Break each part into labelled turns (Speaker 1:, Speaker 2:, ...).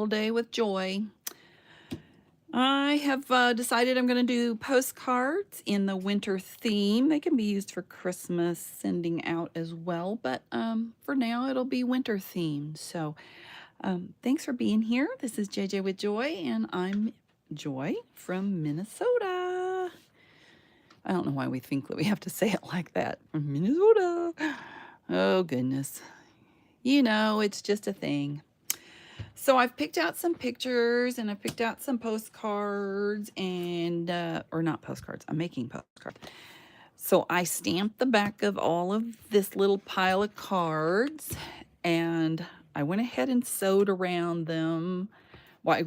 Speaker 1: little day with Joy. I have decided I'm going to do postcards in the winter theme. They can be used for Christmas sending out as well, but for now it'll be winter themed. So thanks for being here. This is JJ with Joy, and I'm Joy from Minnesota. I don't know why we think that we have to say it like that. From Minnesota. Oh, goodness. You know, it's just a thing. So I've picked out some pictures and I've picked out some postcards and, or not postcards, I'm making postcards. So I stamped the back of all of this little pile of cards and I went ahead and sewed around them. Well,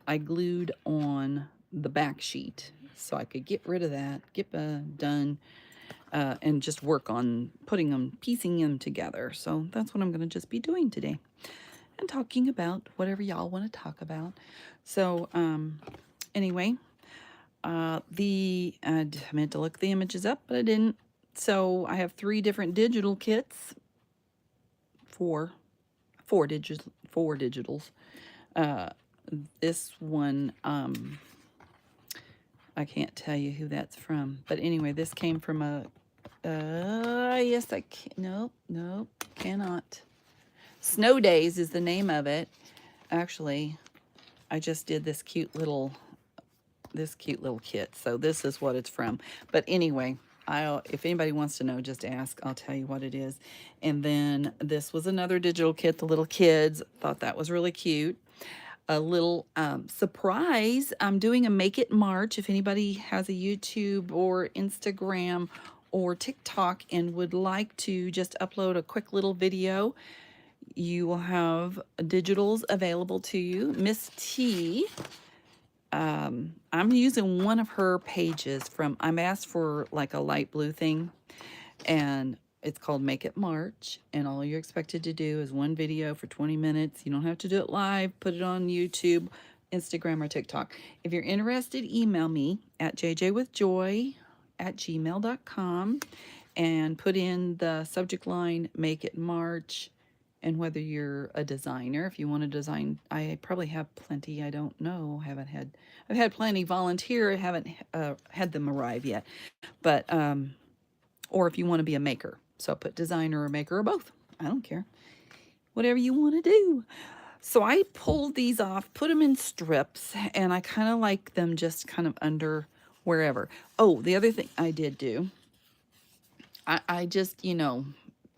Speaker 1: I glued on the back sheet so I could get rid of that, get done, and just work on piecing them together. So that's what I'm going to just be doing today. And talking about whatever y'all want to talk about. So anyway, I meant to look the images up, but I didn't. So I have 3 different digital kits, four digitals. This one, I can't tell you who that's from, but anyway, this came from a yes, I can. Nope, cannot. Snow Days is the name of it. Actually, I just did this cute little kit. So this is what it's from. But anyway, if anybody wants to know, just ask. I'll tell you what it is. And then this was another digital kit. The little kids thought that was really cute. A little surprise. I'm doing a Make It March. If anybody has a YouTube or Instagram or TikTok and would like to just upload a quick little video, you will have digitals available to you. Miss T, I'm using one of her pages from, I'm asked for like a light blue thing, and it's called Make It March, and all you're expected to do is one video for 20 minutes. You don't have to do it live. Put it on YouTube, Instagram, or TikTok. If you're interested, email me at jjwithjoy@gmail.com and put in the subject line Make It March. And whether you're a designer, if you want to design, I probably have plenty. I don't know. I've had plenty volunteer. I haven't had them arrive yet. But, or if you want to be a maker. So put designer or maker or both. I don't care. Whatever you want to do. So I pulled these off, put them in strips, and I kind of like them just kind of under wherever. Oh, the other thing I did do, I just, you know,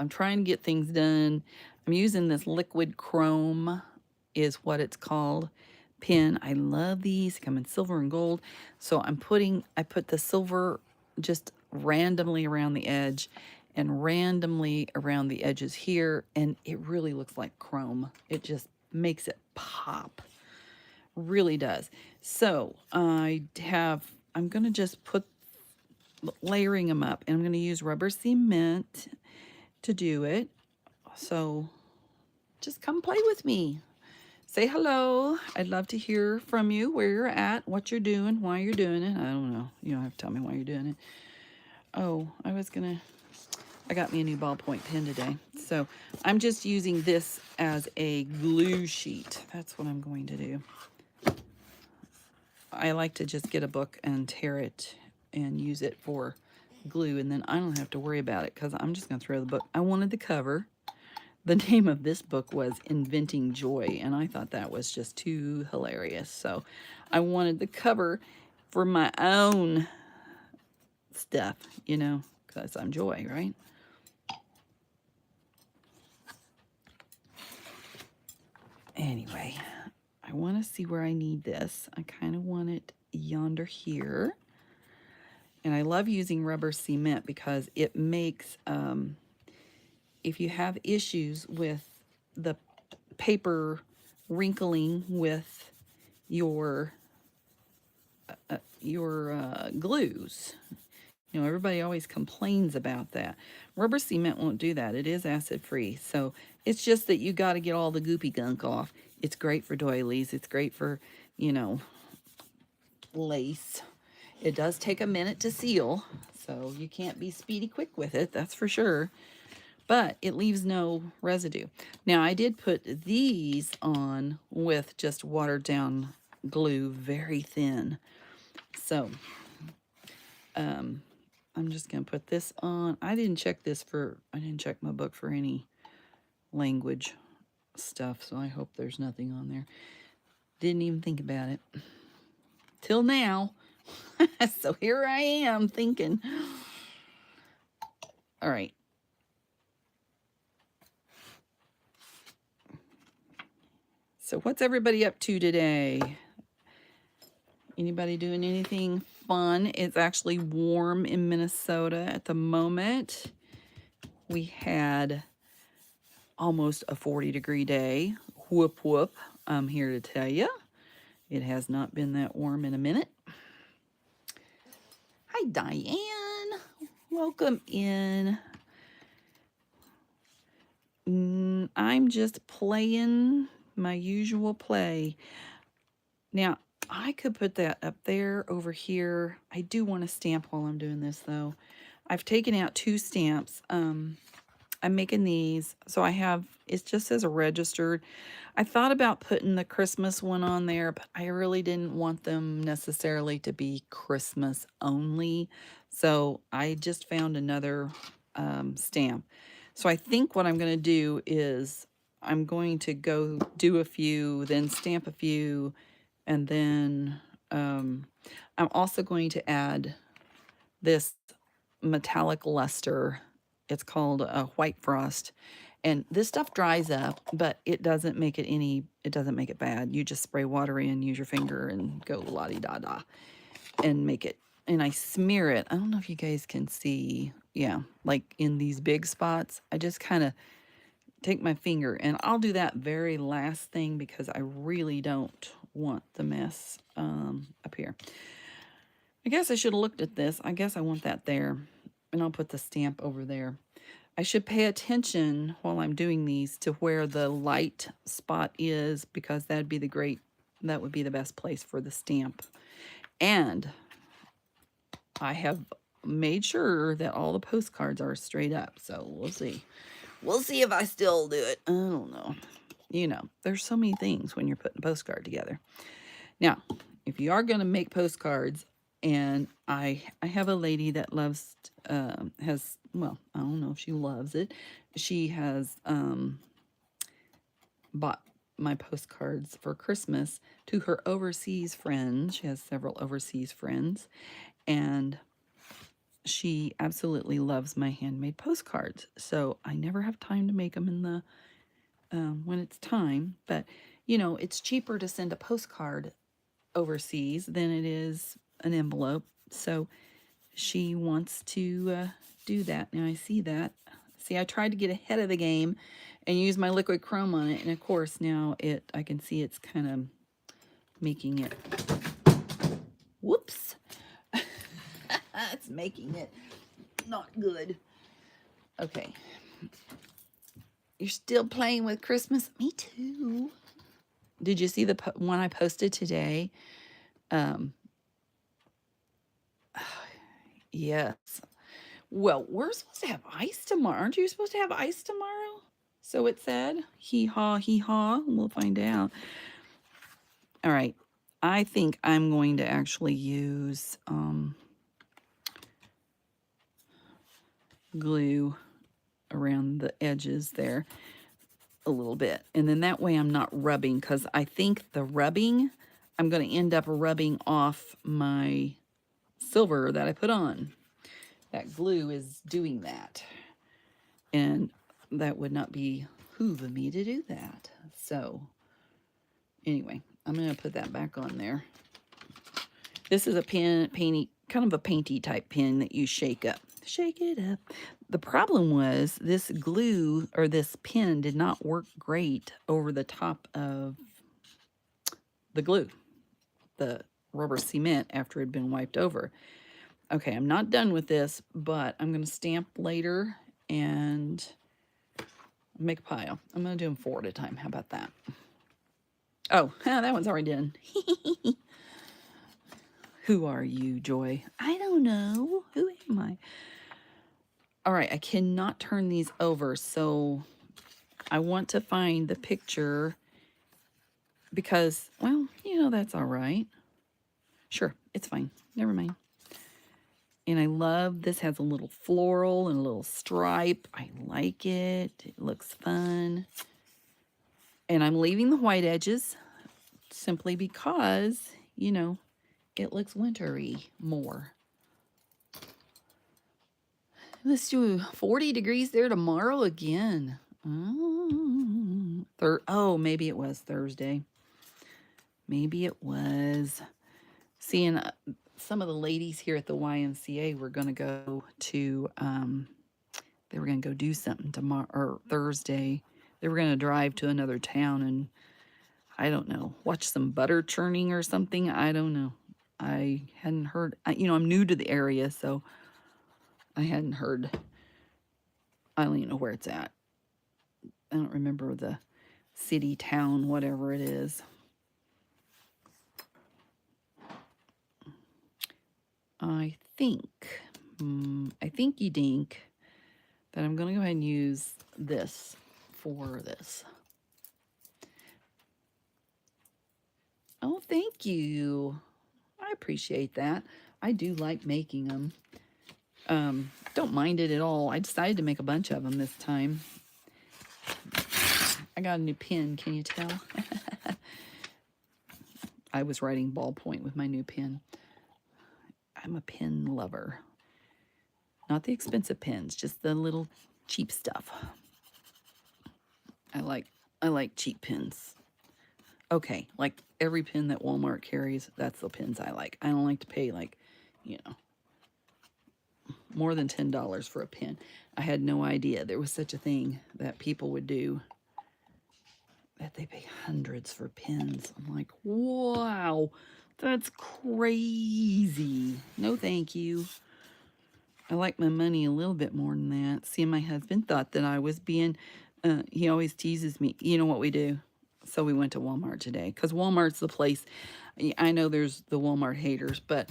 Speaker 1: I'm trying to get things done. I'm using this liquid chrome is what it's called pen. I love these. They come in silver and gold. So I put the silver just randomly around the edge and randomly around the edges here, and it really looks like chrome. It just makes it pop. Really does. So I'm going to just put layering them up, and I'm going to use rubber cement to do it. So just come play with me. Say hello. I'd love to hear from you, where you're at, what you're doing, why you're doing it. I don't know. You don't have to tell me why you're doing it. Oh, I got me a new ballpoint pen today. So I'm just using this as a glue sheet. That's what I'm going to do. I like to just get a book and tear it and use it for glue, and then I don't have to worry about it because I'm just going to throw the book. I wanted the cover. The name of this book was Inventing Joy, and I thought that was just too hilarious. So I wanted the cover for my own stuff, you know, because I'm Joy, right? Anyway, I want to see where I need this. I kind of want it yonder here. And I love using rubber cement because it makes, if you have issues with the paper wrinkling with your glues, you know, everybody always complains about that. Rubber cement won't do that. It is acid free. So it's just that you got to get all the goopy gunk off. It's great for doilies. It's great for, you know, lace. It does take a minute to seal, so you can't be speedy quick with it, that's for sure. but it leaves no residue. Now, I did put these on with just watered down glue, very thin. So, I'm just going to put this on. I didn't check my book for any language stuff, so I hope there's nothing on there. Didn't even think about it. Till now. So here I am thinking. All right. So what's everybody up to today? Anybody doing anything fun? It's actually warm in Minnesota at the moment. We had almost a 40-degree day. Whoop, whoop. I'm here to tell you, it has not been that warm in a minute. Hi, Diane. Welcome in. I'm just playing my usual play. Now, I could put that up there over here. I do want to stamp while I'm doing this, though. I've taken out 2 stamps. I'm making these. So I have, it just says registered. I thought about putting the Christmas one on there, but I really didn't want them necessarily to be Christmas only. So I just found another stamp. So I think what I'm going to do is I'm going to go do a few, then stamp a few, and then I'm also going to add this metallic luster. It's called a white frost. And this stuff dries up, but it doesn't make it bad. You just spray water in, use your finger, and go la-di-da-da, and make it. And I smear it. I don't know if you guys can see. Yeah, like in these big spots. I just kind of take my finger, and I'll do that very last thing because I really don't want the mess up here. I guess I should have looked at this. I guess I want that there, and I'll put the stamp over there. I should pay attention while I'm doing these to where the light spot is, because that would be the best place for the stamp. And I have made sure that all the postcards are straight up, so we'll see. We'll see if I still do it. I don't know. You know, there's so many things when you're putting a postcard together. Now, if you are going to make postcards, and I have a lady that loves, well, I don't know if she loves it. She has bought my postcards for Christmas to her overseas friends. She has several overseas friends, and she absolutely loves my handmade postcards. So I never have time to make them in the when it's time. But, you know, it's cheaper to send a postcard overseas than it is an envelope. So she wants to do that. Now I see that. See, I tried to get ahead of the game and use my liquid chrome on it. And of course now I can see it's kind of making it, whoops. It's making it not good. Okay. You're still playing with Christmas? Me too. Did you see the one I posted today? Yes. Well, we're supposed to have ice tomorrow. Aren't you supposed to have ice tomorrow? So it said. Hee haw, hee haw. We'll find out. All right. I think I'm going to actually use glue around the edges there a little bit. And then that way I'm not rubbing, because I think the rubbing, I'm going to end up rubbing off my silver that I put on. That glue is doing that. And that would not behoove of me to do that. So anyway, I'm going to put that back on there. This is a painty, kind of a painty type pen that you shake up. Shake it up. The problem was this glue, or this pen, did not work great over the top of the glue, the rubber cement, after it had been wiped over. Okay, I'm not done with this, but I'm going to stamp later and make a pile. I'm going to do them 4 at a time. How about that? Oh, that one's already done. Who are you, Joy? I don't know. Who am I? All right, I cannot turn these over, so I want to find the picture because, well, that's all right. Sure, it's fine. Never mind. And I love this. Has a little floral and a little stripe. I like it. It looks fun. And I'm leaving the white edges simply because, it looks wintry more. Let's do 40 degrees there tomorrow again. Oh, maybe it was Thursday. Maybe it was. Seeing some of the ladies here at the YMCA were going to go to, they were going to go do something tomorrow or Thursday. They were going to drive to another town and, I don't know, watch some butter churning or something. I don't know. I hadn't heard, I'm new to the area, so I hadn't heard. I don't even know where it's at. I don't remember the city, town, whatever it is. I think you dink that I'm going to go ahead and use this for this. Oh, thank you. I appreciate that. I do like making them. Don't mind it at all. I decided to make a bunch of them this time. I got a new pen, can you tell? I was writing ballpoint with my new pen. I'm a pen lover. Not the expensive pens, just the little cheap stuff. I like cheap pens. Okay, like every pen that Walmart carries, that's the pens I like. I don't like to pay more than $10 for a pen. I had no idea there was such a thing that people would do, that they pay hundreds for pens. I'm like, wow, that's crazy. No, thank you. I like my money a little bit more than that. See, my husband thought that I was being, he always teases me. You know what we do? So we went to Walmart today because Walmart's the place. I know there's the Walmart haters, but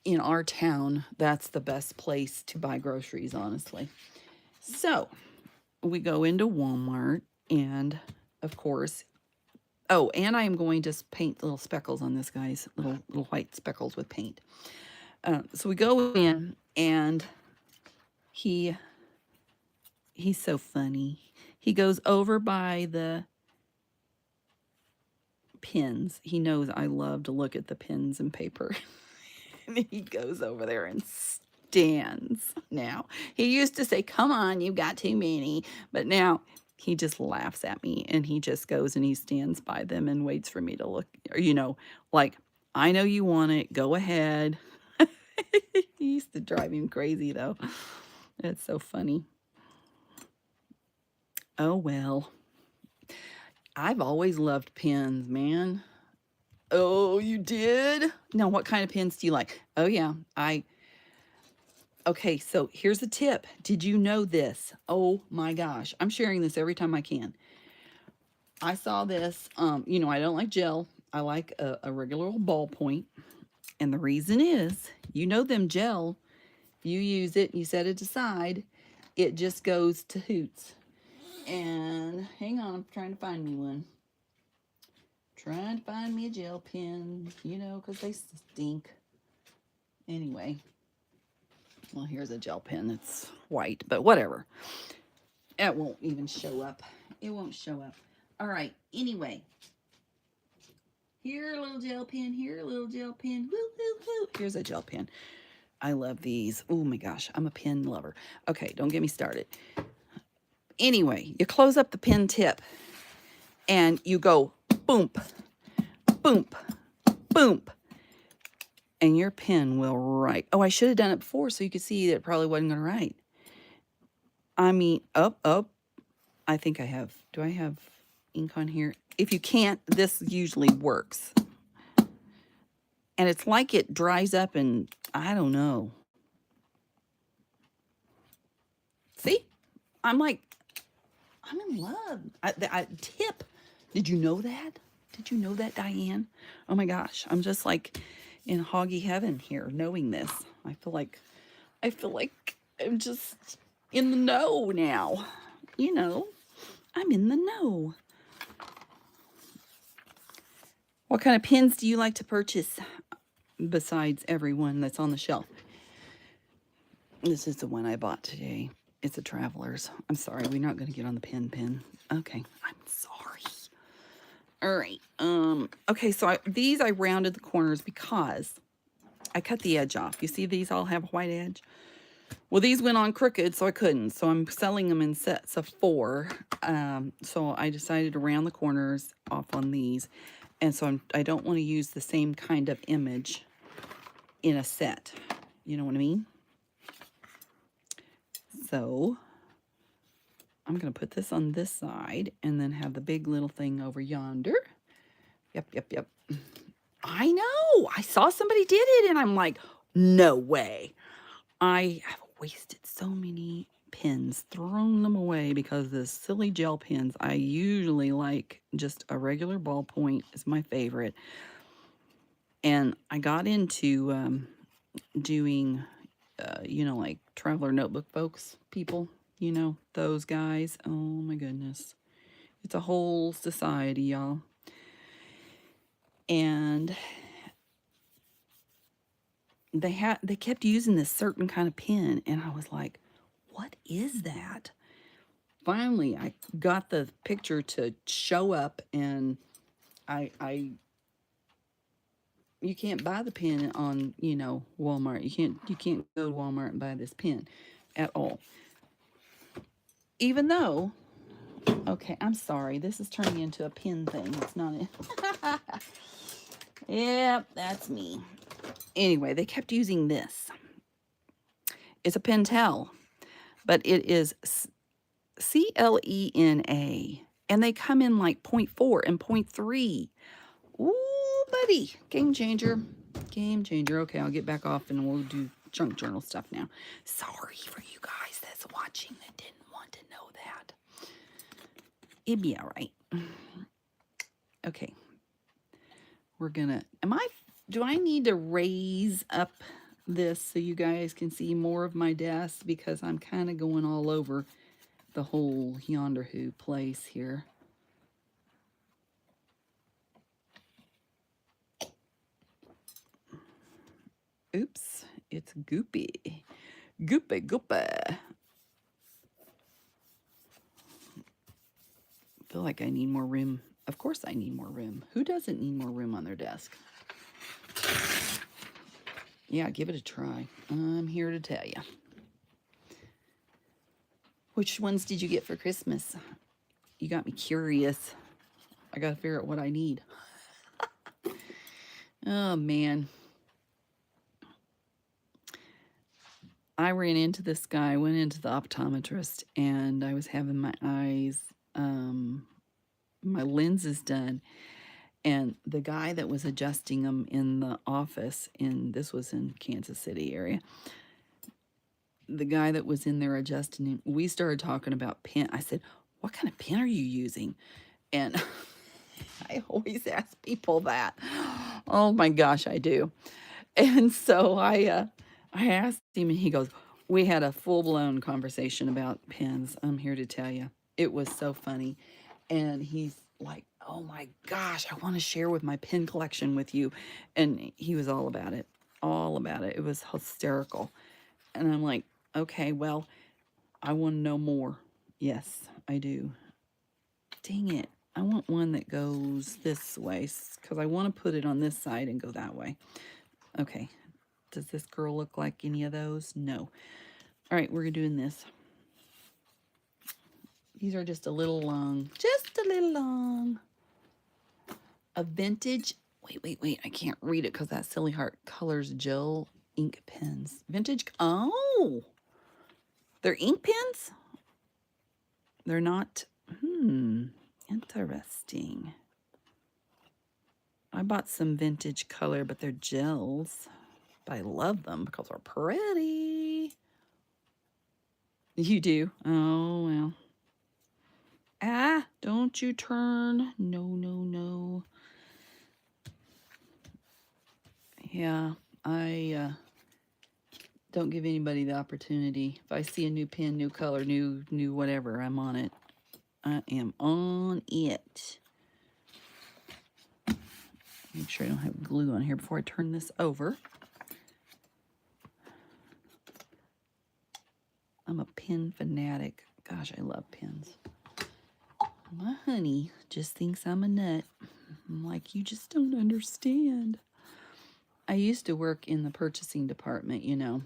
Speaker 1: in our town, that's the best place to buy groceries, honestly. So we go into Walmart, and of course, oh, and I am going to paint little speckles on this guy's little white speckles with paint. So we go in, and he's so funny. He goes over by the pins. He knows I love to look at the pins and paper. And he goes over there and stands now. He used to say, come on, you've got too many. But now he just laughs at me, and he just goes and he stands by them and waits for me to look, like, I know you want it. Go ahead. He used to drive him crazy, though. It's so funny. Oh, well. I've always loved pens, man. Oh, you did? Now, what kind of pens do you like? Oh, yeah. Okay, so here's a tip. Did you know this? Oh, my gosh. I'm sharing this every time I can. I saw this. I don't like gel. I like a regular old ballpoint. And the reason is, them gel, you use it, you set it aside, it just goes to hoots. And hang on, I'm trying to find me one. Trying to find me a gel pen, because they stink. Anyway, well, here's a gel pen. It's white, but whatever. It won't even show up. It won't show up. All right, anyway. Here, a little gel pen. Here, a little gel pen. Woo, woo, woo. Here's a gel pen. I love these. Oh, my gosh. I'm a pen lover. Okay, don't get me started. Anyway, you close up the pen tip, and you go boom, boom, boom, and your pen will write. Oh, I should have done it before so you could see that it probably wasn't going to write. I mean, up. I think I have. Do I have ink on here? If you can't, this usually works. And it's like it dries up and I don't know. See? I'm in love. Tip. Did you know that? Did you know that, Diane? Oh my gosh. I'm just like in hoggy heaven here knowing this. I feel like I'm just in the know now. You know, I'm in the know. What kind of pins do you like to purchase besides every one that's on the shelf? This is the one I bought today. It's a Traveler's. I'm sorry, we're not going to get on the pin. Okay, I'm sorry. All right. Okay, so these I rounded the corners because I cut the edge off. You see these all have a white edge? Well, these went on crooked, so I couldn't. So I'm selling them in sets of 4. So I decided to round the corners off on these. And so I don't want to use the same kind of image in a set. You know what I mean? So I'm going to put this on this side and then have the big little thing over yonder. Yep. I know. I saw somebody did it and I'm like, no way. I have wasted so many pins, thrown them away because of the silly gel pens. I usually like just a regular ballpoint is my favorite. And I got into doing, you know, like Traveler Notebook folks, people, you know, those guys. Oh my goodness. It's a whole society, y'all. And they kept using this certain kind of pen, and I was like, what is that? Finally, I got the picture to show up, and you can't buy the pen on, you know, Walmart. You can't go to Walmart and buy this pen at all. Even though, okay, I'm sorry, this is turning into a pin thing. It's not it. Yep, that's me. Anyway, they kept using this. It's a Pentel, but it is CLENA, and they come in like 0.4 and 0.3. Ooh, buddy, game changer. Okay, I'll get back off and we'll do junk journal stuff now. Sorry for you guys that's watching that didn't want to know that. It'd be all right. Okay, we're gonna, do I need to raise up this so you guys can see more of my desk, because I'm kind of going all over the whole yonder who place here. Oops, it's goopy. Goopy. I feel like I need more room. Of course I need more room. Who doesn't need more room on their desk? Yeah, give it a try. I'm here to tell you. Which ones did you get for Christmas? You got me curious. I got to figure out what I need. Oh, man. I ran into this guy, went into the optometrist, and I was having my eyes, my lenses done. And the guy that was adjusting them in the office, this was in Kansas City area, the guy that was in there adjusting him, we started talking about pen. I said, what kind of pen are you using? And I always ask people that. Oh my gosh, I do. And so I asked him, and he goes, we had a full-blown conversation about pens. I'm here to tell you. It was so funny. And he's like, oh my gosh, I want to share with my pen collection with you. And he was all about it. All about it. It was hysterical. And I'm like, okay, well, I want to know more. Yes, I do. Dang it. I want one that goes this way, because I want to put it on this side and go that way. Okay. Does this girl look like any of those? No. All right, we're doing this. These are just a little long. Just a little long. A vintage. Wait. I can't read it because that silly heart colors gel ink pens. Vintage. Oh. They're ink pens? They're not. Interesting. I bought some vintage color, but they're gels. But I love them because they're pretty. You do? Oh, well. Ah, don't you turn. No. Yeah, I Don't give anybody the opportunity. If I see a new pen, new color, new whatever, I'm on it. I am on it. Make sure I don't have glue on here before I turn this over. I'm a pen fanatic. Gosh, I love pens. My honey just thinks I'm a nut. I'm like, you just don't understand. I used to work in the purchasing department, you know,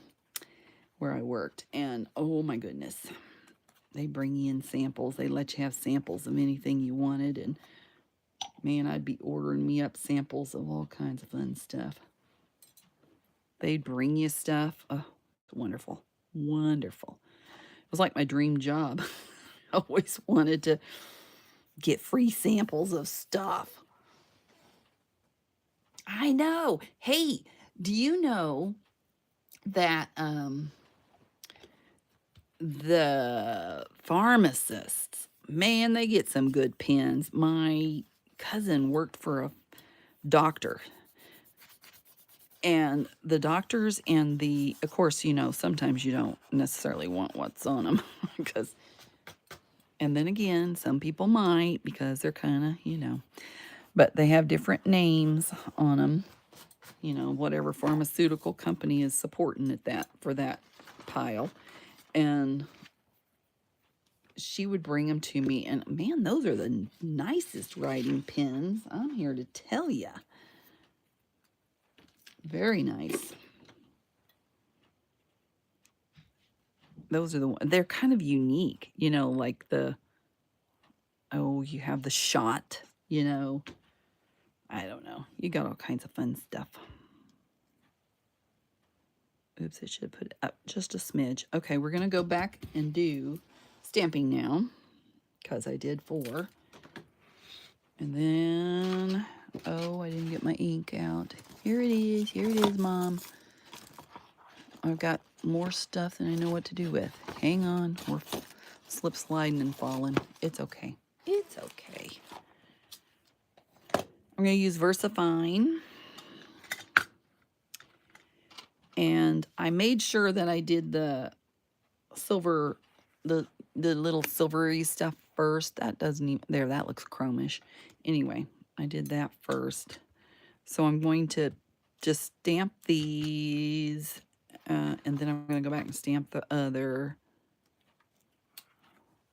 Speaker 1: where I worked. And oh my goodness, they bring you in samples. They let you have samples of anything you wanted. And man, I'd be ordering me up samples of all kinds of fun stuff. They'd bring you stuff. Oh, wonderful. Wonderful. It was like my dream job. I always wanted to get free samples of stuff. I know. Hey, do you know that the pharmacists, man, they get some good pens. My cousin worked for a doctor. And the doctors and of course, you know, sometimes you don't necessarily want what's on them because, and then again, some people might because they're kind of, you know, but they have different names on them, you know, whatever pharmaceutical company is supporting it for that pile. And she would bring them to me, and man, those are the nicest writing pens. I'm here to tell you. Very nice. Those are they're kind of unique, you know, like you have the shot, you know. I don't know. You got all kinds of fun stuff. Oops, I should have put it up just a smidge. Okay, we're going to go back and do stamping now because I did 4. And then, oh, I didn't get my ink out. Here it is. Here it is, Mom. I've got more stuff than I know what to do with. Hang on. We're slip sliding and falling. It's okay. It's okay. I'm going to use VersaFine. And I made sure that I did the silver, the little silvery stuff first. That doesn't even, there, that looks chromish. Anyway, I did that first. So I'm going to just stamp these, and then I'm going to go back and stamp the other.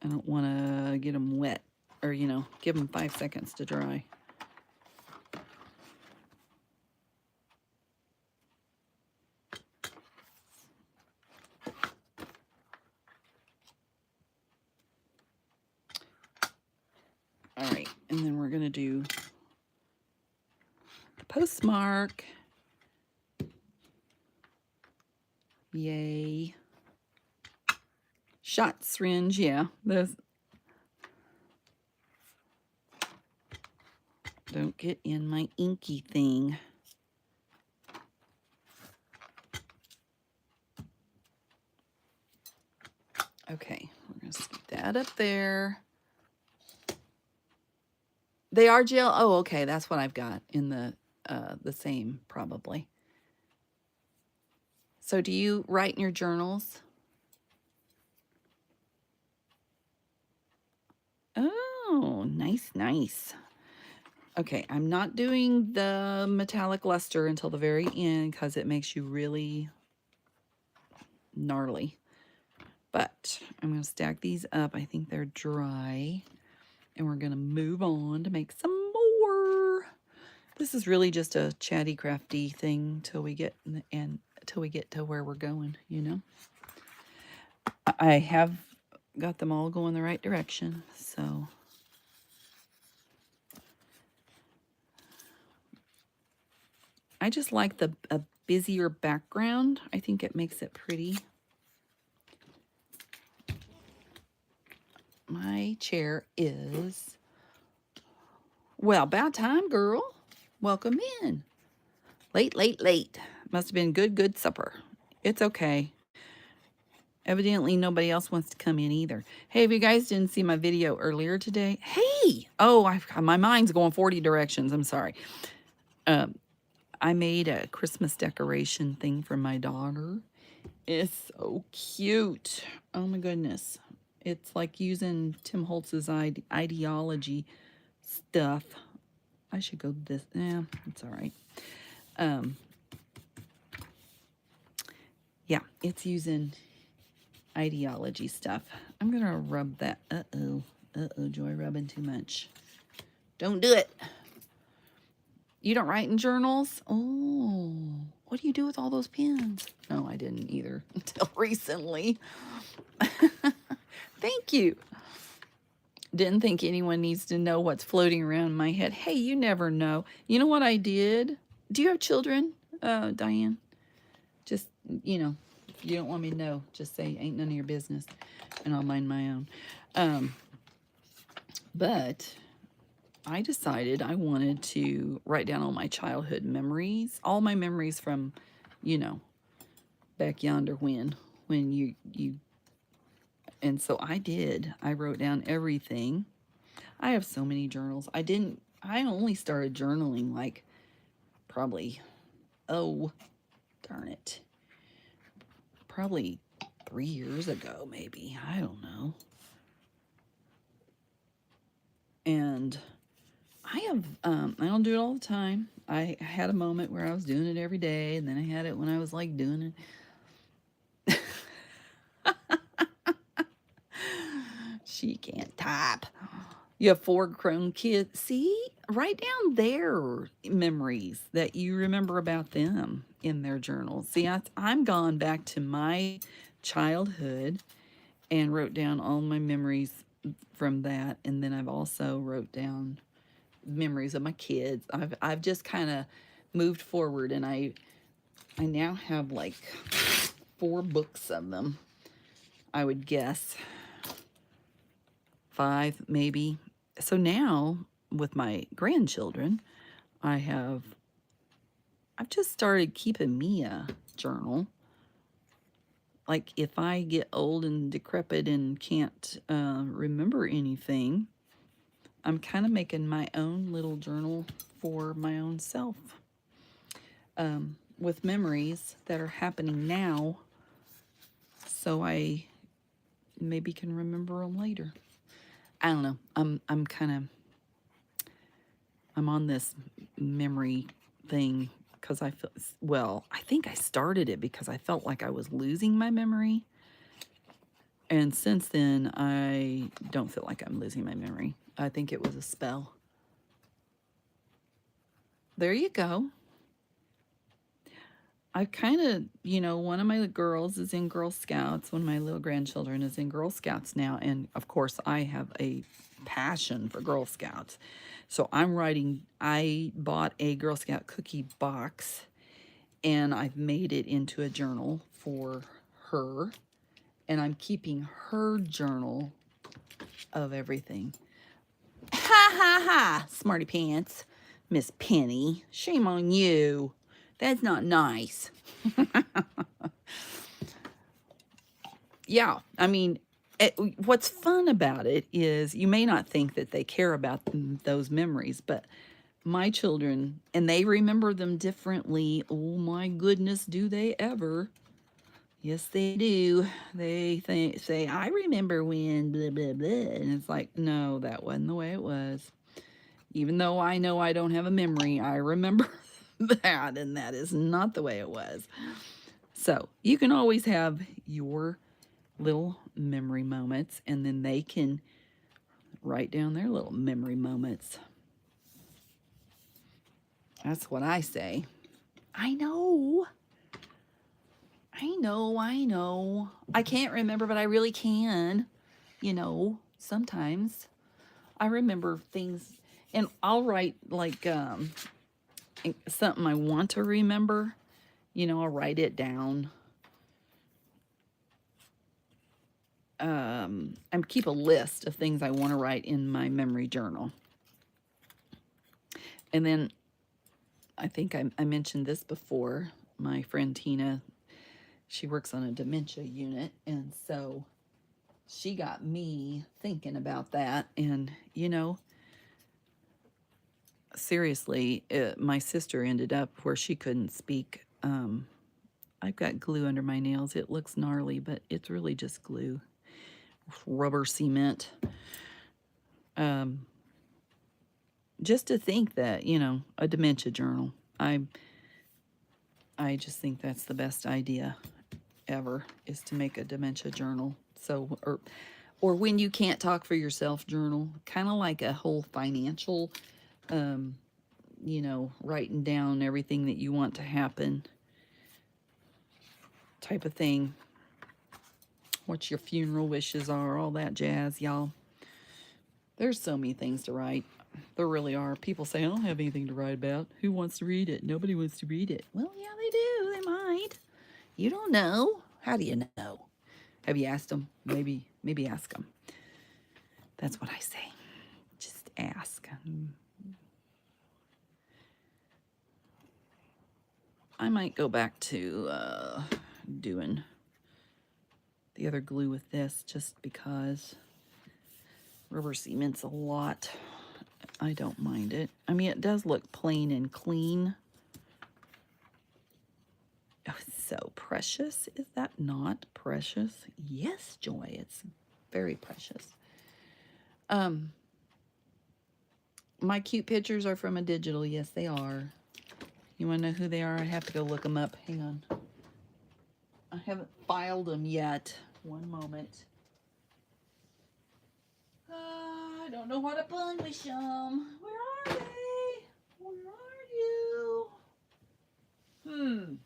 Speaker 1: I don't want to get them wet, or, you know, give them 5 seconds to dry. All right, and then we're going to do the postmark. Yay. Shot syringe, yeah. Those don't get in my inky thing. Okay, we're going to stick that up there. They are gel. Oh, okay, that's what I've got in the same, probably. So do you write in your journals? Oh, nice, nice. Okay, I'm not doing the metallic luster until the very end because it makes you really gnarly. But I'm going to stack these up. I think they're dry. And we're going to move on to make some more. This is really just a chatty crafty thing till we get to where we're going, you know. I have got them all going the right direction, so I just like a busier background. I think it makes it pretty. My chair is, well, about time, girl. Welcome in. Late, late, late. Must have been good supper. It's okay. Evidently, nobody else wants to come in either. Hey, if you guys didn't see my video earlier today, hey! Oh, my mind's going 40 directions. I'm sorry. I made a Christmas decoration thing for my daughter, It's so cute. Oh my goodness. It's like using Tim Holtz's ideology stuff. I should go this. Yeah, it's all right. Um, yeah, it's using ideology stuff. I'm going to rub that. Uh-oh. Uh-oh, Joy, rubbing too much. Don't do it. You don't write in journals? Oh, what do you do with all those pens? No, I didn't either until recently. Thank you. Didn't think anyone needs to know what's floating around my head. Hey, you never know. You know what I did? Do you have children, Diane? Just, if you don't want me to know, just say ain't none of your business, and I'll mind my own. But I decided I wanted to write down all my childhood memories, all my memories from, back yonder when you, and so I did. I wrote down everything. I have so many journals. I only started journaling like probably, oh, darn it, probably 3 years ago, maybe. I don't know. And I don't do it all the time. I had a moment where I was doing it every day, and then I had it when I was like doing it. She can't type. You have 4 grown kids. See, write down their memories that you remember about them in their journals. See, I'm gone back to my childhood and wrote down all my memories from that, and then I've also wrote down memories of my kids. I've just kind of moved forward, and I now have like 4 books of them. I would guess 5 maybe. So now with my grandchildren, I've just started keeping me a journal. Like if I get old and decrepit and can't remember anything, I'm kind of making my own little journal for my own self, with memories that are happening now, so I maybe can remember them later. I don't know. I'm on this memory thing because I think I started it because I felt like I was losing my memory. And since then, I don't feel like I'm losing my memory. I think it was a spell. There you go. I kind of, one of my girls is in Girl Scouts. One of my little grandchildren is in Girl Scouts now. And of course, I have a passion for Girl Scouts. So I bought a Girl Scout cookie box, and I've made it into a journal for her. And I'm keeping her journal of everything. Ha ha ha, smarty pants. Miss Penny, shame on you. That's not nice. Yeah, I mean, what's fun about it is you may not think that they care about those memories, but my children, and they remember them differently. Oh my goodness, do they ever? Yes, they do. They say, I remember when blah, blah, blah. And it's like, no, that wasn't the way it was. Even though I know I don't have a memory, I remember that, and that is not the way it was. So you can always have your little memory moments, and then they can write down their little memory moments. That's what I say. I know. I can't remember, but I really can. Sometimes I remember things, and I'll write like something I want to remember. I'll write it down. I keep a list of things I want to write in my memory journal. And then I think I mentioned this before. My friend Tina, she works on a dementia unit, and so she got me thinking about that. And seriously, my sister ended up where she couldn't speak I've got glue under my nails. It looks gnarly, but it's really just glue. Rubber cement. Just to think that, you know, a dementia journal. I just think that's the best idea ever, is to make a dementia journal. So, or when you can't talk for yourself journal, kind of like a whole financial, you know, writing down everything that you want to happen type of thing. What your funeral wishes are, all that jazz, y'all. There's so many things to write. There really are. People say, I don't have anything to write about. Who wants to read it? Nobody wants to read it. Well, yeah, they do. They might. You don't know. How do you know? Have you asked them? Maybe ask them. That's what I say. Just ask. I might go back to doing the other glue with this, just because rubber cement's a lot. I don't mind it. I mean, it does look plain and clean. Oh, so precious. Is that not precious? Yes, Joy, it's very precious. My cute pictures are from a digital. Yes, they are. You want to know who they are? I have to go look them up. Hang on. I haven't filed them yet. One moment. I don't know how to publish them. Where are they? Where are you?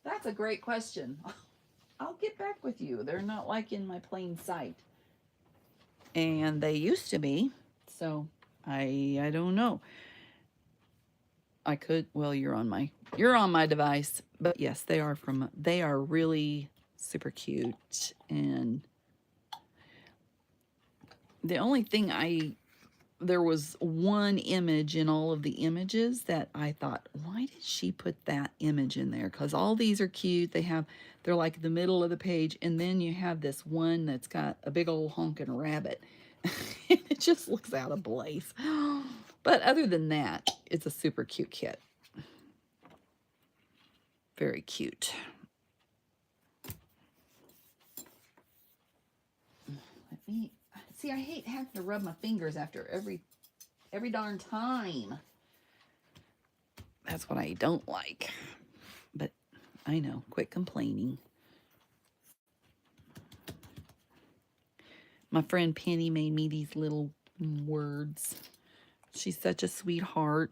Speaker 1: That's a great question. I'll get back with you. They're not like in my plain sight. And they used to be. So I don't know. I could, well, you're on my device. But yes, they are really super cute. And the only thing there was one image in all of the images that I thought, why did she put that image in there? Because all these are cute. They're like the middle of the page, and then you have this one that's got a big old honking rabbit. It just looks out of place. But other than that, it's a super cute kit. Very cute. Let me see. I hate having to rub my fingers after every darn time. That's what I don't like. But I know, quit complaining. My friend Penny made me these little words. She's such a sweetheart.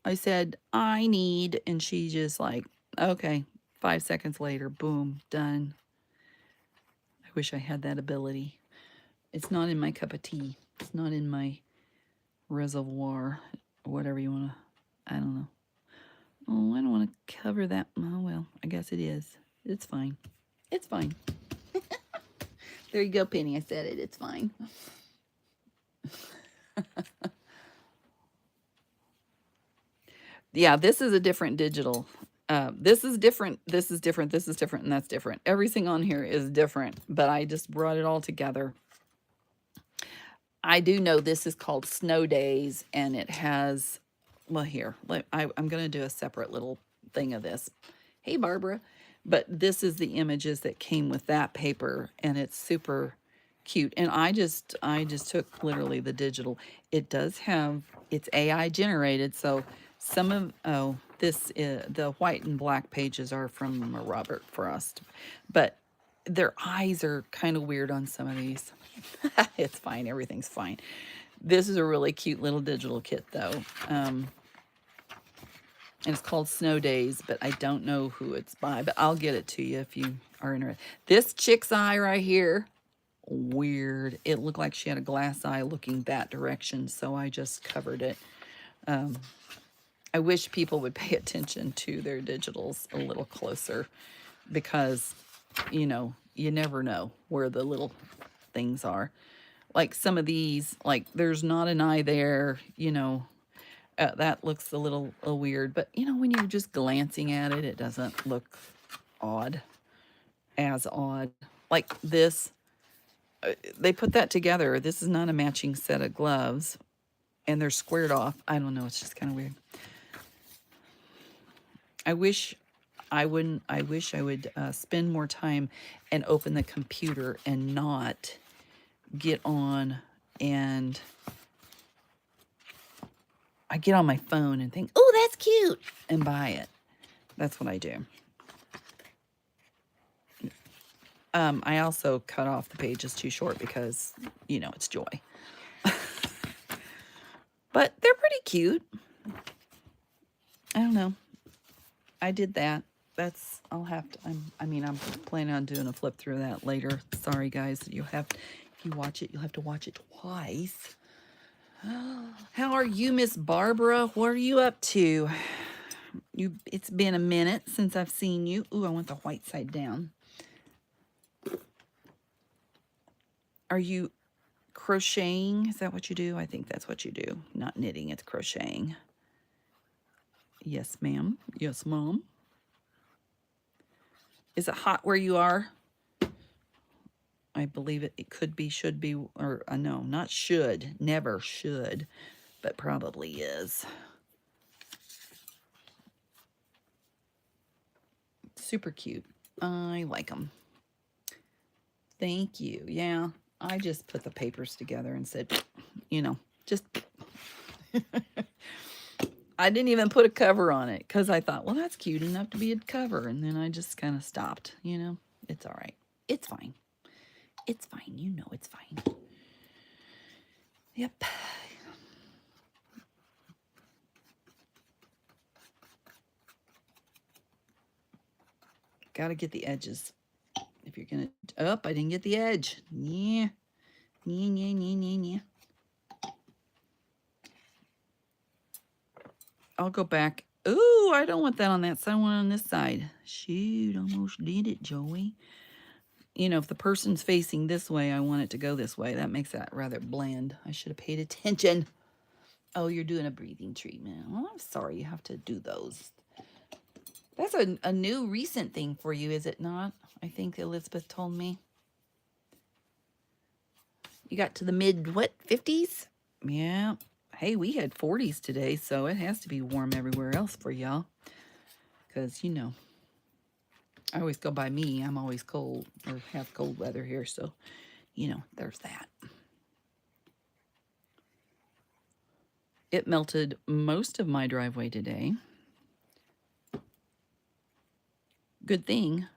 Speaker 1: I said, I need, and she just like, okay, 5 seconds later, boom, done. I wish I had that ability. It's not in my cup of tea. It's not in my reservoir, or whatever you want to, I don't know. Oh, I don't want to cover that. Oh, well, I guess it is. It's fine. It's fine. There you go, Penny. I said it. It's fine. Yeah, this is a different digital. This is different. This is different. This is different. And that's different. Everything on here is different. But I just brought it all together. I do know this is called Snow Days. And it has, well, here. I'm going to do a separate little thing of this. Hey, Barbara. But this is the images that came with that paper, and it's super cute. And I just took literally the digital. It does have, it's AI generated, so some of, the white and black pages are from Robert Frost, but their eyes are kind of weird on some of these. It's fine, everything's fine. This is a really cute little digital kit though. And it's called Snow Days, but I don't know who it's by, but I'll get it to you if you are interested. This chick's eye right here, weird. It looked like she had a glass eye looking that direction, so I just covered it. I wish people would pay attention to their digitals a little closer, because, you know, you never know where the little things are. Like some of these, like there's not an eye there, you know. That looks a little weird, but you know, when you're just glancing at it, it doesn't look as odd. Like this, they put that together. This is not a matching set of gloves, and they're squared off. I don't know, it's just kind of weird. I wish I wouldn't, I wish I would spend more time and open the computer and not get on and I get on my phone and think, oh, that's cute, and buy it. That's what I do. I also cut off the pages too short because, you know, it's joy. But they're pretty cute. I don't know. I did that. That's, I'll have to, I'm planning on doing a flip through that later. Sorry, guys. You have, if you watch it, you'll have to watch it twice. How are you, Miss Barbara? What are you up to? It's been a minute since I've seen you. Ooh, I want the white side down. Are you crocheting? Is that what you do? I think that's what you do. Not knitting, it's crocheting. Yes, ma'am. Yes, mom. Is it hot where you are? I believe it could be, should be, or no, not should. Never should, but probably is. Super cute. I like them. Thank you. Yeah, I just put the papers together and said, you know, just... I didn't even put a cover on it because I thought, well, that's cute enough to be a cover. And then I just kind of stopped, you know. It's all right. It's fine. It's fine. You know it's fine. Yep. Got to get the edges. If you're going to... Oh, I didn't get the edge. Yeah. Yeah. I'll go back. Ooh, I don't want that on that side. I want it on this side. Shoot, almost did it, Joey. You know, if the person's facing this way, I want it to go this way. That makes that rather bland. I should have paid attention. Oh, you're doing a breathing treatment. Well, I'm sorry you have to do those. That's a new recent thing for you, is it not? I think Elizabeth told me. You got to the mid, what, 50s? Yeah. Hey, we had 40s today, so it has to be warm everywhere else for y'all. Because, you know, I always go by me. I'm always cold or have cold weather here, so, you know, there's that. It melted most of my driveway today. Good thing.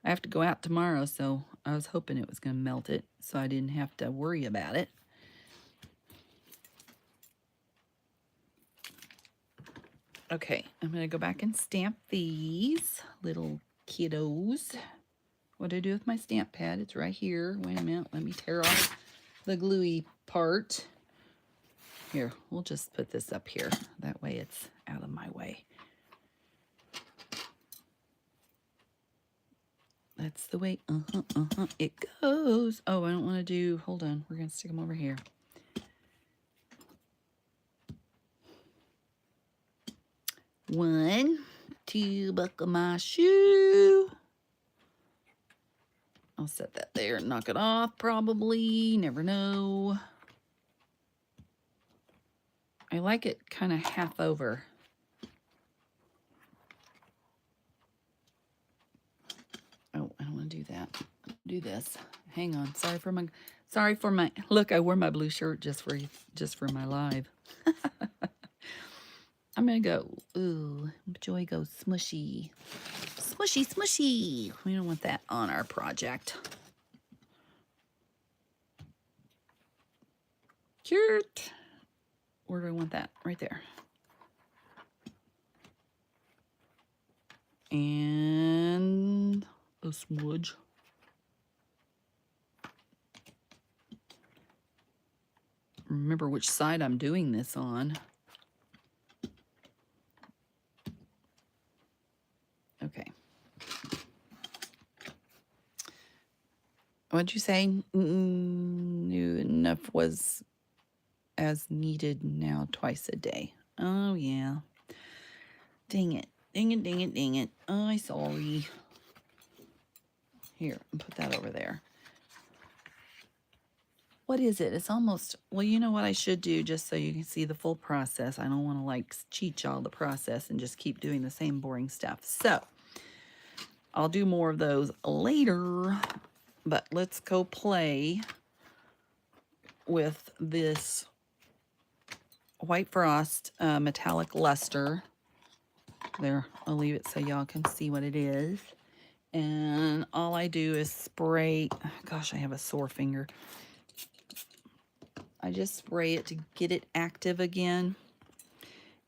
Speaker 1: I have to go out tomorrow, so I was hoping it was going to melt it, so I didn't have to worry about it. Okay, I'm going to go back and stamp these little kiddos. What do I do with my stamp pad? It's right here. Wait a minute. Let me tear off the gluey part. Here, we'll just put this up here. That way it's out of my way. That's the way it goes. Oh, I don't want to do... Hold on. We're going to stick them over here. One, two, buckle my shoe. I'll set that there and knock it off probably. Never know. I like it kind of half over. Oh, I don't want to do that. Do this. Hang on. Sorry for my look, I wore my blue shirt just for my live. I'm gonna go, ooh, Joy goes smushy. Smushy, smushy. We don't want that on our project. Cute. Where do I want that? Right there. And a smudge. Remember which side I'm doing this on. Okay. What'd you say? Enough was as needed now twice a day. Oh, yeah. Dang it. Dang it, dang it, dang it. I'm sorry. Here, put that over there. What is it? It's almost, well, you know what I should do just so you can see the full process. I don't want to like cheat y'all the process and just keep doing the same boring stuff. So I'll do more of those later, but let's go play with this White Frost metallic luster. There, I'll leave it so y'all can see what it is. And all I do is spray, gosh, I have a sore finger. I just spray it to get it active again.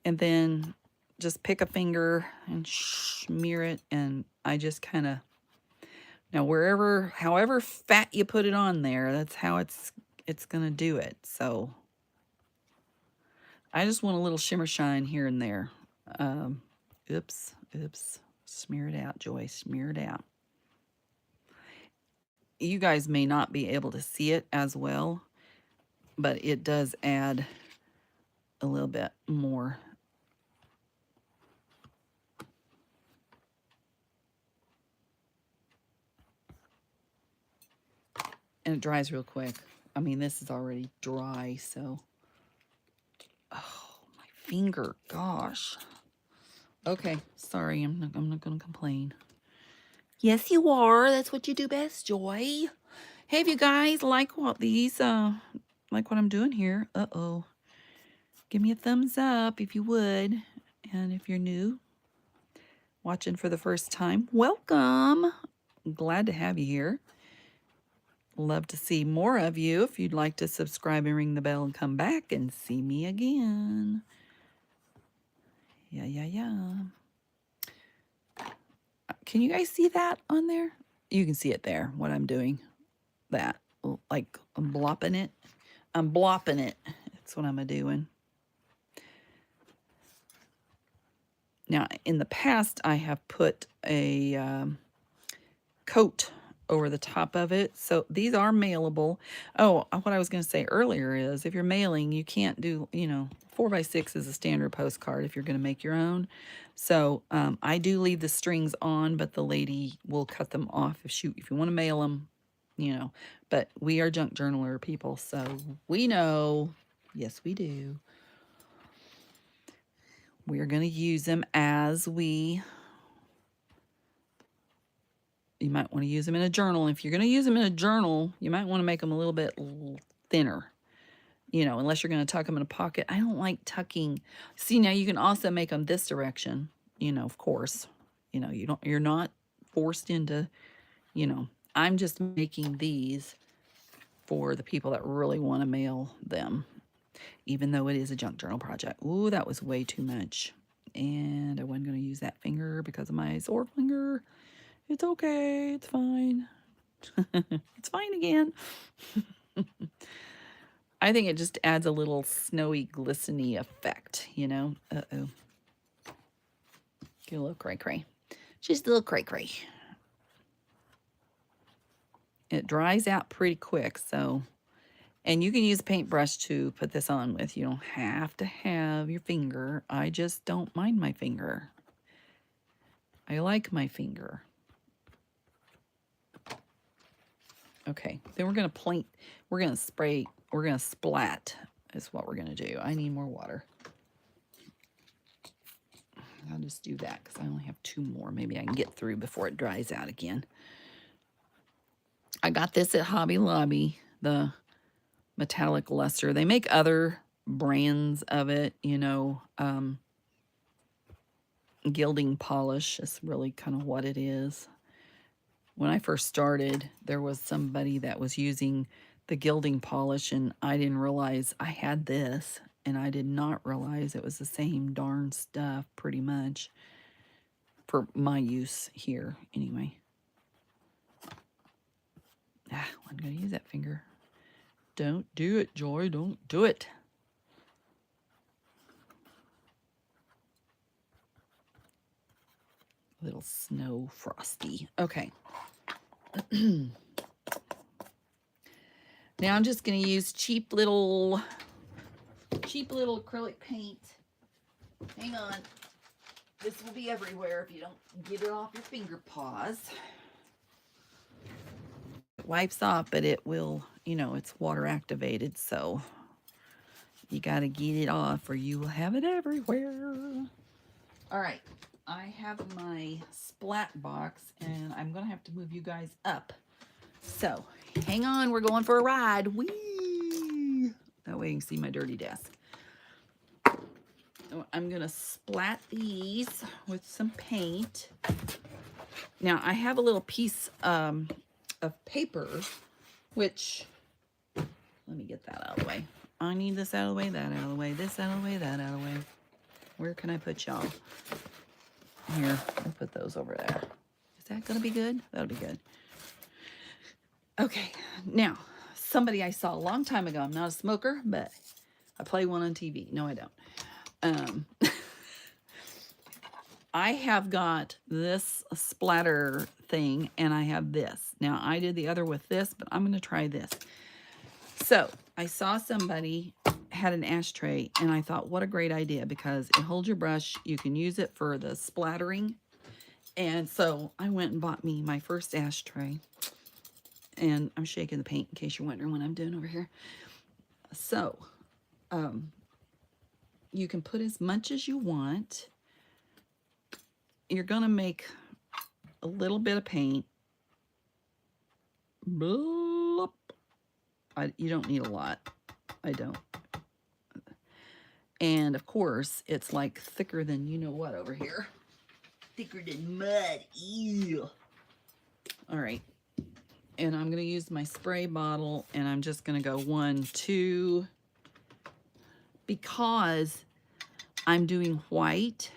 Speaker 1: And then just pick a finger and smear it. And I just kind of, now however fat you put it on there, that's how it's going to do it. So I just want a little shimmer shine here and there. Oops. Smear it out, Joy. Smear it out. You guys may not be able to see it as well, but it does add a little bit more. And it dries real quick. I mean, this is already dry, so. Oh, my finger, gosh. Okay, sorry, I'm not going to complain. Yes, you are. That's what you do best, Joy. Hey, if you guys like what like what I'm doing here, give me a thumbs up if you would. And if you're new, watching for the first time, welcome. Glad to have you here. Love to see more of you. If you'd like to subscribe and ring the bell and come back and see me again. Yeah. Can you guys see that on there? You can see it there, what I'm doing. That, like, I'm blopping it. That's what I'm doing. Now, in the past, I have put a coat over the top of it. So these are mailable. Oh, what I was going to say earlier is if you're mailing, you can't do, 4x6 is a standard postcard if you're going to make your own. So I do leave the strings on, but the lady will cut them off if you want to mail them, But we are junk journaler people, so we know. Yes, we do. We are going to use them as you might want to use them in a journal. If you're going to use them in a journal, you might want to make them a little bit thinner, unless you're going to tuck them in a pocket. I don't like tucking. See, now you can also make them this direction, of course, you're not forced into, I'm just making these for the people that really want to mail them, even though it is a junk journal project. Ooh, that was way too much. And I wasn't going to use that finger because of my sore finger. It's okay. It's fine. It's fine again. I think it just adds a little snowy, glistening effect, Uh-oh. Get a little cray-cray. Just a little cray-cray. It dries out pretty quick, so. And you can use a paintbrush to put this on with. You don't have to have your finger. I just don't mind my finger. I like my finger. Okay, then we're going to paint, we're going to spray, we're going to splat is what we're going to do. I need more water. I'll just do that because I only have 2 more. Maybe I can get through before it dries out again. I got this at Hobby Lobby, the metallic luster. They make other brands of it, gilding polish is really kind of what it is. When I first started, there was somebody that was using the gilding polish, and I didn't realize I had this, and I did not realize it was the same darn stuff pretty much for my use here anyway. I'm going to use that finger. Don't do it, Joy. Don't do it. Little snow frosty. Okay. Now I'm just going to use cheap little acrylic paint. Hang on. This will be everywhere if you don't get it off your finger paws. It wipes off, but it will, it's water activated, so you got to get it off or you will have it everywhere. All right. I have my splat box, and I'm going to have to move you guys up. So, hang on, we're going for a ride. Whee! That way you can see my dirty desk. I'm going to splat these with some paint. Now, I have a little piece of paper, which, let me get that out of the way. I need this out of the way, that out of the way, this out of the way, that out of the way. Where can I put y'all? Here, I'll put those over there. Is that going to be good? That'll be good. Okay, now, somebody I saw a long time ago. I'm not a smoker, but I play one on TV. No, I don't. I have got this splatter thing, and I have this. Now, I did the other with this, but I'm going to try this. So, I saw somebody had an ashtray, and I thought, what a great idea, because it holds your brush. You can use it for the splattering. And so, I went and bought me my first ashtray. And I'm shaking the paint in case you're wondering what I'm doing over here. So, you can put as much as you want. You're going to make a little bit of paint. Bloop. You don't need a lot. I don't. And, of course, it's like thicker than you know what over here. Thicker than mud. Ew. All right. And I'm going to use my spray bottle, and I'm just going to go 1, 2, because I'm doing white.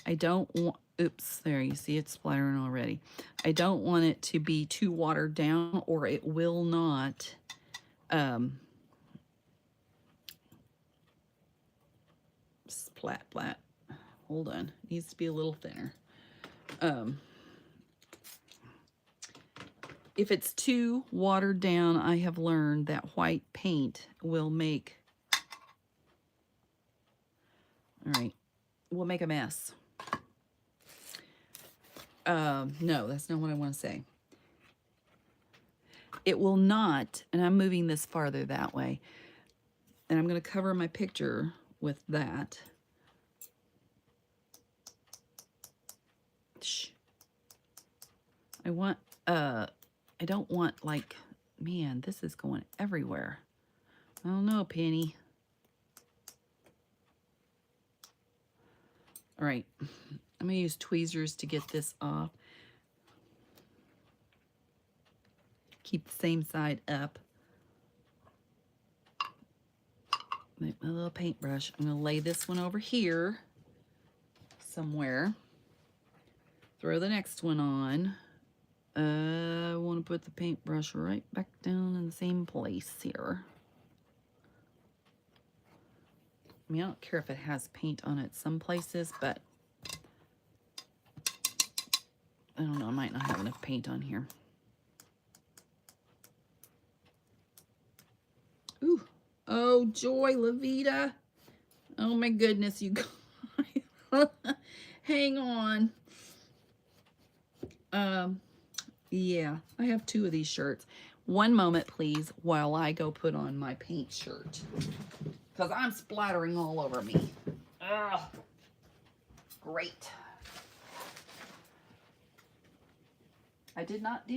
Speaker 1: I don't want, oops, there, you see it splattering already. I don't want it to be too watered down, or it will not splat. Hold on, it needs to be a little thinner. If it's too watered down, I have learned that white paint will make, all right, will make a mess. No, that's not what I want to say. It will not, and I'm moving this farther that way, and I'm going to cover my picture with that. Shh. I don't want, like, man, this is going everywhere. I don't know, Penny. All right, I'm going to use tweezers to get this off. Keep the same side up. Make my little paintbrush. I'm going to lay this one over here somewhere. Throw the next one on. I want to put the paintbrush right back down in the same place here. I mean, I don't care if it has paint on it some places, but I don't know, I might not have enough paint on here. Ooh, oh joy, Levita. Oh my goodness, you guys. Hang on. Yeah, I have 2 of these shirts. One moment, please, while I go put on my paint shirt. Because I'm splattering all over me. Ugh. Great. I did not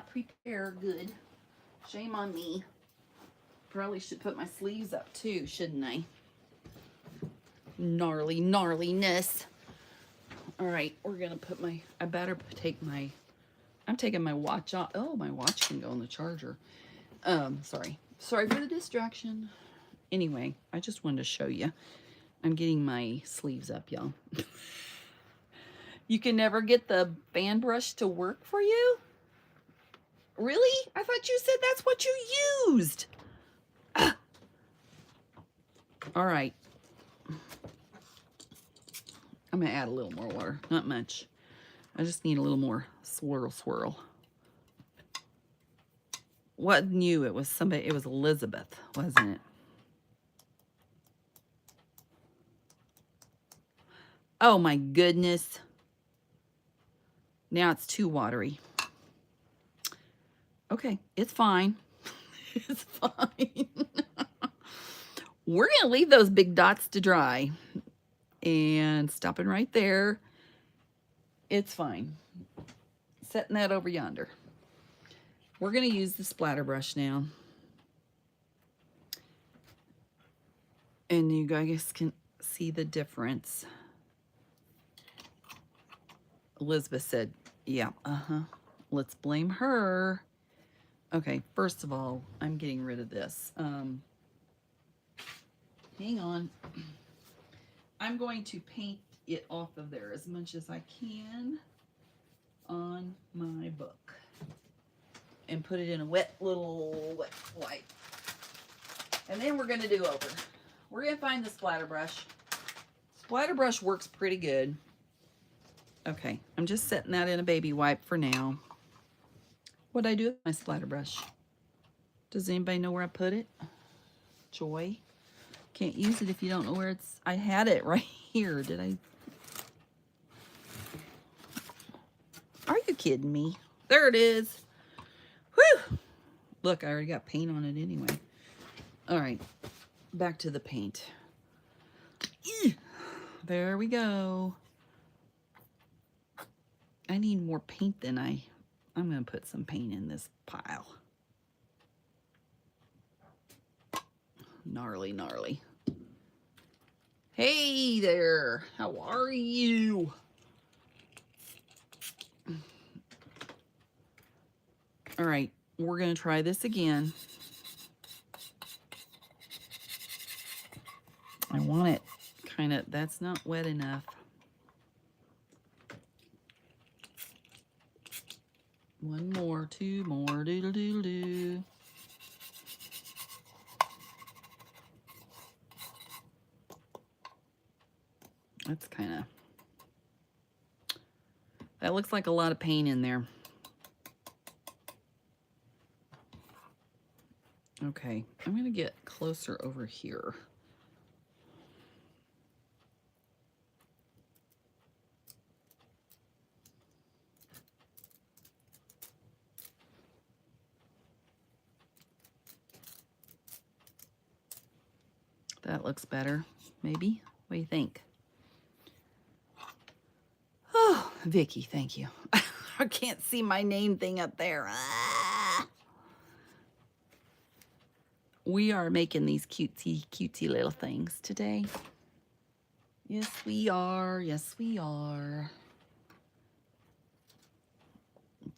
Speaker 1: prepare good. Shame on me. Probably should put my sleeves up too, shouldn't I? Gnarliness. All right, we're gonna put my, I better take my, I'm taking my watch off. Oh, my watch can go in the charger. Sorry for the distraction. Anyway, I just wanted to show you. I'm getting my sleeves up, y'all. You can never get the fan brush to work for you? Really? I thought you said that's what you used. Ah. All right. I'm going to add a little more water. Not much. I just need a little more swirl. What knew it was somebody? It was Elizabeth, wasn't it? Oh my goodness. Now it's too watery. Okay, it's fine. It's fine. We're going to leave those big dots to dry. and stopping right there. It's fine. Setting that over yonder. We're going to use the splatter brush now. And you guys can see the difference. Elizabeth said, yeah, let's blame her. Okay, first of all, I'm getting rid of this. Hang on. I'm going to paint it off of there as much as I can on my book and put it in a wet wipe. And then we're going to do over. We're going to find the splatter brush. Splatter brush works pretty good. Okay, I'm just setting that in a baby wipe for now. What'd I do with my splatter brush? Does anybody know where I put it? Joy? Can't use it if you don't know where it's... I had it right here. Did I... Are you kidding me? There it is. Whew! Look, I already got paint on it anyway. All right, back to the paint. There we go. I need more paint than I'm going to put some paint in this pile. Gnarly, gnarly. Hey there. How are you? All right, we're going to try this again. I want it kind of, that's not wet enough. One more, two more, doodle doodle doo. That's kind of, that looks like a lot of paint in there. Okay, I'm going to get closer over here. That looks better, maybe? What do you think? Oh, Vicky, thank you. I can't see my name thing up there. Ah. We are making these cutesy little things today. Yes, we are. Yes, we are.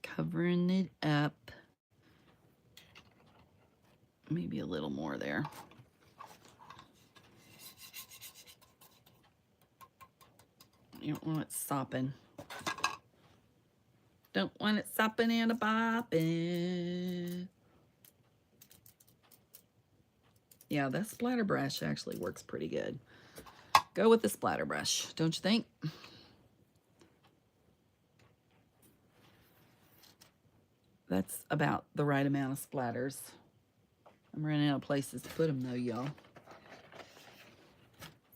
Speaker 1: Covering it up. Maybe a little more there. You don't want it sopping. Don't want it sopping and a bopping. Yeah, that splatter brush actually works pretty good. Go with the splatter brush, don't you think? That's about the right amount of splatters. I'm running out of places to put them though, y'all.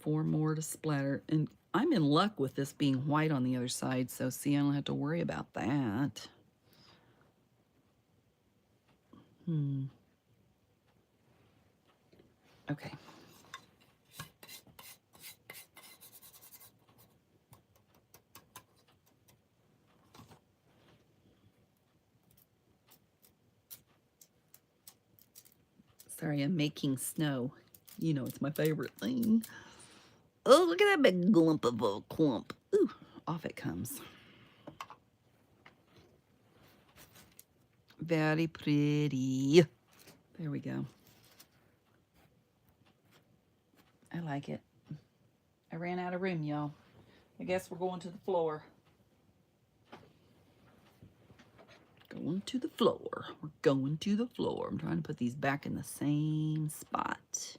Speaker 1: 4 more to splatter. And I'm in luck with this being white on the other side, so see, I don't have to worry about that. Okay. Sorry, I'm making snow. You know, it's my favorite thing. Oh, look at that big glump of a clump. Ooh, off it comes. Very pretty. There we go. I like it. I ran out of room, y'all. I guess we're going to the floor. Going to the floor. We're going to the floor. I'm trying to put these back in the same spot.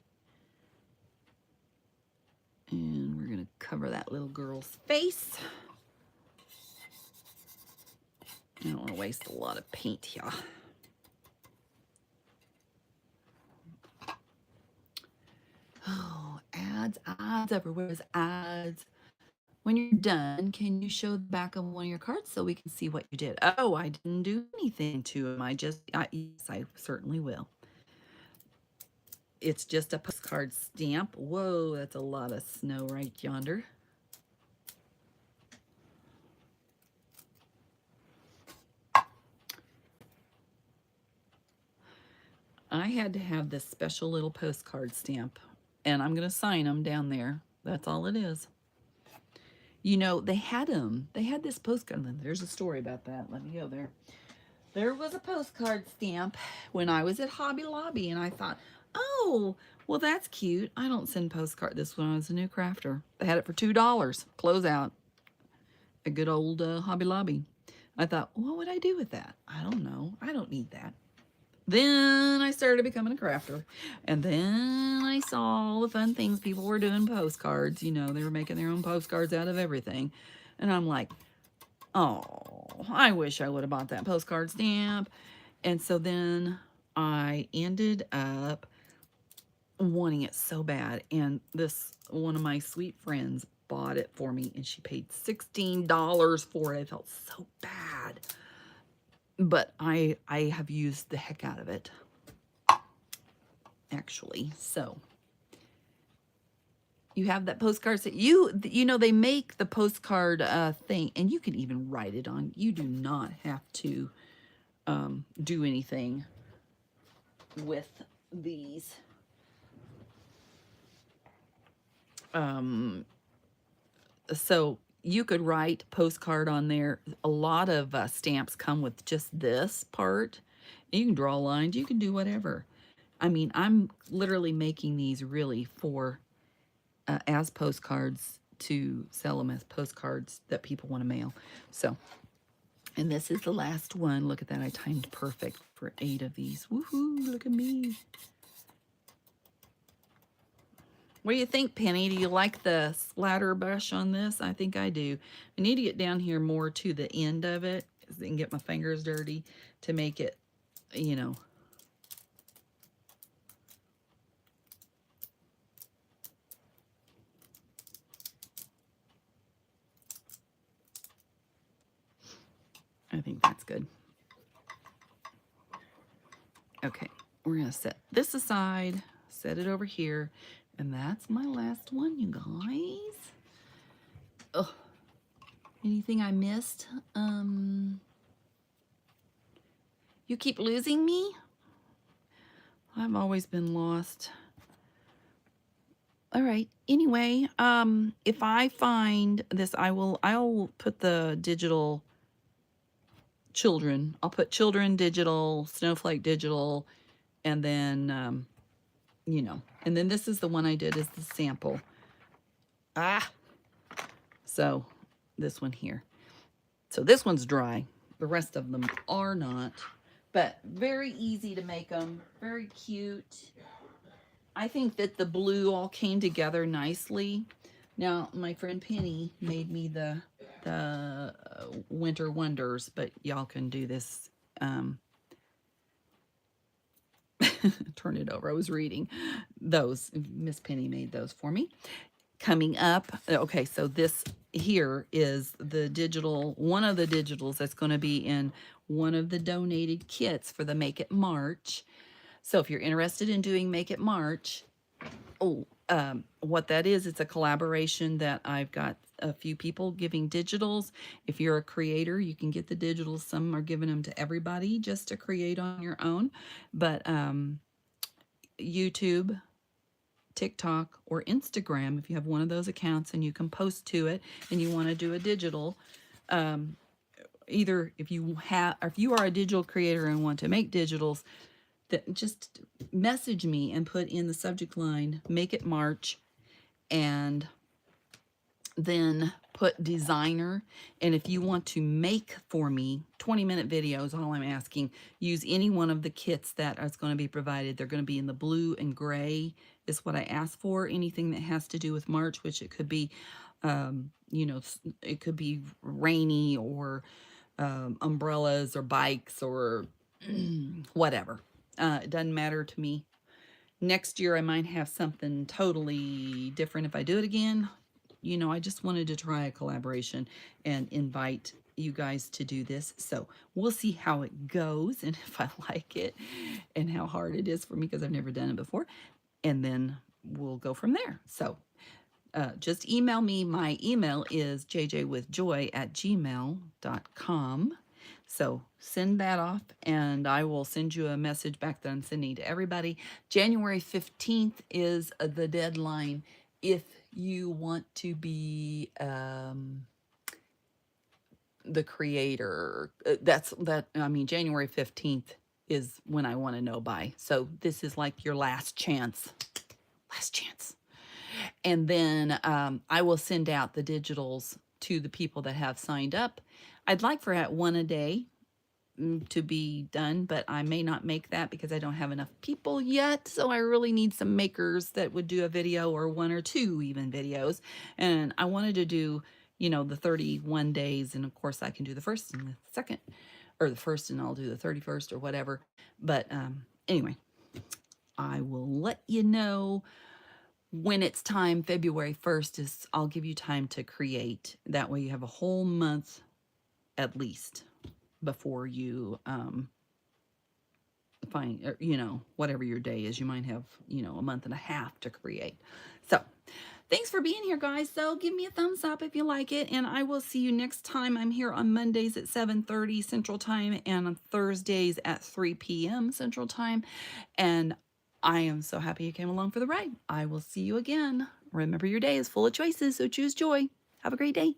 Speaker 1: And we're going to cover that little girl's face. I don't want to waste a lot of paint here. Oh, ads everywhere. There's ads. When you're done, can you show the back of one of your cards so we can see what you did? Oh, I didn't do anything to them. Yes, I certainly will. It's just a postcard stamp. Whoa, that's a lot of snow right yonder. I had to have this special little postcard stamp, and I'm going to sign them down there. That's all it is. You know, they had them. They had this postcard. There's a story about that. Let me go there. There was a postcard stamp when I was at Hobby Lobby, and I thought, oh, well, that's cute. I don't send postcard. This when I was a new crafter. They had it for $2. Closeout. A good old Hobby Lobby. I thought, what would I do with that? I don't know. I don't need that. Then I started becoming a crafter. And then I saw all the fun things people were doing postcards. You know, they were making their own postcards out of everything. And I'm like, oh, I wish I would have bought that postcard stamp. And so then I ended up wanting it so bad. And this one of my sweet friends bought it for me, and she paid $16 for it. I felt so bad. But I have used the heck out of it, actually. So you have that postcard set. You know, they make the postcard thing, and you can even write it on. You do not have to do anything with these. So you could write postcard on there. A lot of stamps come with just this part. You can draw lines. You can do whatever. I mean, I'm literally making these really for as postcards to sell them as postcards that people want to mail. So, and this is the last one. Look at that. I timed perfect for 8 of these. Woohoo, look at me. What do you think, Penny? Do you like the splatter brush on this? I think I do. I need to get down here more to the end of it so I can get my fingers dirty to make it, you know. I think that's good. Okay, we're going to set this aside, set it over here, and that's my last one, you guys. Oh, anything I missed? You keep losing me? I've always been lost. All right. Anyway, if I find this, I'll put the digital children. I'll put children digital, snowflake digital, and then, you know, and then this is the one I did as the sample. So this one here. So this one's dry. The rest of them are not, but very easy to make them. Very cute. I think that the blue all came together nicely. Now, my friend Penny made me the Winter Wonders, but y'all can do this. Turn it over. I was reading those. Miss Penny made those for me. Coming up, okay, so this here is the digital, one of the digitals that's going to be in one of the donated kits for the Make It March. So if you're interested in doing Make It March, what that is, it's a collaboration that I've got a few people giving digitals. If you're a creator, you can get the digitals. Some are giving them to everybody just to create on your own. But YouTube, TikTok, or Instagram, if you have one of those accounts and you can post to it and you want to do a digital, either if you are a digital creator and want to make digitals, that just message me and put in the subject line Make It March, and then put designer. And if you want to make for me 20-minute videos, all I'm asking, use any one of the kits that is going to be provided. They're going to be in the blue and gray is what I asked for. Anything that has to do with March, which it could be, you know, it could be rainy or umbrellas or bikes or whatever. It doesn't matter to me. Next year I might have something totally different if I do it again. You know, I just wanted to try a collaboration and invite you guys to do this. So we'll see how it goes and if I like it and how hard it is for me because I've never done it before. And then we'll go from there. So just email me. My email is jjwithjoy@gmail.com. So send that off, and I will send you a message back that I'm sending to everybody. January 15th is the deadline if you want to be the creator. I mean, January 15th is when I want to know by. So this is like your last chance. Last chance. And then I will send out the digitals to the people that have signed up. I'd like for at one a day to be done, but I may not make that because I don't have enough people yet. So I really need some makers that would do a video, or one or two even videos. And I wanted to do, the 31 days. And of course I can do the first and the second, or the first and I'll do the 31st or whatever. But anyway, I will let you know when it's time. February 1st is, I'll give you time to create. That way you have a whole month at least before you find, or, whatever your day is. You might have, a month and a half to create. So thanks for being here, guys. So give me a thumbs up if you like it, and I will see you next time. I'm here on Mondays at 7:30 Central Time and on Thursdays at 3 p.m. Central Time. And I am so happy you came along for the ride. I will see you again. Remember, your day is full of choices, so choose joy. Have a great day.